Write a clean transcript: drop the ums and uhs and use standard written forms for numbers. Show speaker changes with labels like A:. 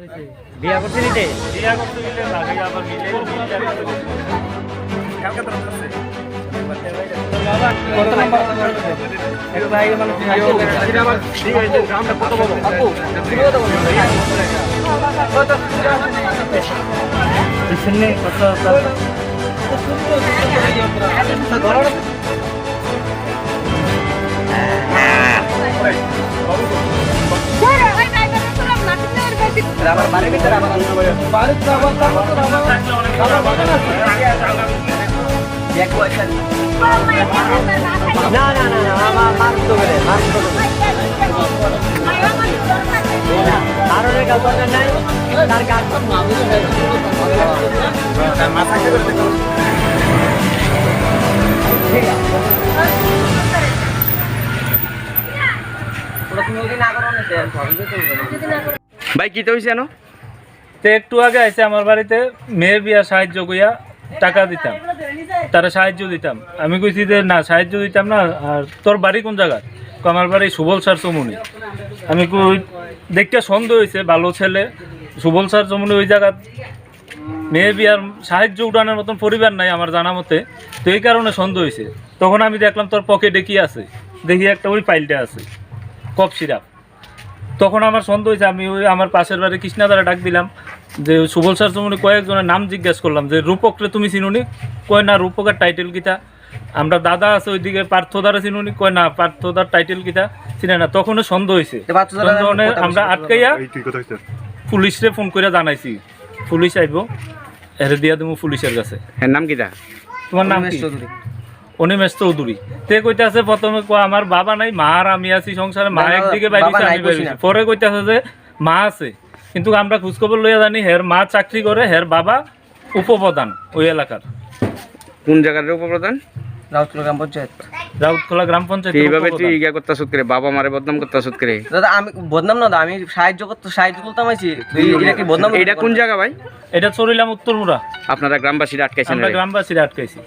A: বিয়া করতে নিতে
B: বিয়া করতে গেলে লাগে আবার মিলে
A: কত নাম্বার এক ভাই মানে পিছনে কত আমার বাড়ির ভিতরে আমার না না না না আমার মারতো গেলে আরো কাজ দরকার নাই তার কাজ মাথা
C: ভাই কি তো হইছে না
B: তো একটু আগে আইছে আমার বাড়িতে মেয়ের বিয়ার সাহায্য কইয়া টাকা দিতাম, তারা সাহায্য দিতাম। আমি কইছি যে না সাহায্য দিতাম না। আর তোর বাড়ি কোন জায়গায়? আমার বাড়ি সুবল স্যার চমুনি। আমি কই দেখতে সন্দেহ হয়েছে, ভালো ছেলে সুবল স্যার চমুনি ওই জায়গা মেয়ের বিয়ার সাহায্য উঠানোর মতন পরিবার নাই আমার জানা মতে, তো এই কারণে সন্দেহ হয়েছে। তখন আমি দেখলাম তোর পকেটে কি আছে, দেখি একটা ওই ফাইলটা আছে কফ সিরাপ। তখন আমার সন্দেহ হয়েছে, আমি ওই আমার পাশের বাড়ি কৃষ্ণাদারে ডাক দিলাম যে সুবল স্যার চমুনি কয়েকজনের নাম জিজ্ঞেস করলাম যে রূপকরে তুমি চিনুনি? কয় না, রূপকের টাইটেল কিতা? আমরা দাদা আছে ওইদিকে পার্থদারে চিনুনি? কয় না, পার্থদার টাইটেল কিতা চিনে না। তখনও সন্দেহ হয়েছে, আমরা আটকাইয়া পুলিশরে ফোন করে জানাইছি, পুলিশ আইব এর দিয়া দেবো পুলিশের কাছে।
C: এর নাম কিটা?
B: তোমার নাম কি? অনিমেষ চৌধুরী। তে কইতাছে প্রথমে আমার বাবা নাই, মা আর আমি আছি সংসারে। মা একদিকে বাইরেছে, আমি বাইরেছি। পরে কইতাছে যে মা আছে, কিন্তু আমরা খোঁজখবর লইয়া জানি হের মা চাকরি করে, হের বাবা উপপ্রধান ওই এলাকার।
C: কোন জায়গার উপপ্রধান?
A: রাউতখোলা গ্রাম পঞ্চায়েত।
B: রাউতখোলা গ্রাম পঞ্চায়েত।
C: এইভাবে তুই ইয়া করতাছ করে, বাবা মারে বদনাম করতাছ করে?
A: দাদা আমি বদনাম না, আমি সাহায্য করতাম আইছি। এটা কি বদনাম?
C: এটা কোন জায়গা ভাই?
B: এটা চড়িলাম উত্তরমুড়া।
C: আপনারা গ্রামবাসীরা আটকাইছেন?
B: আমরা গ্রামবাসীরা আটকাইছি।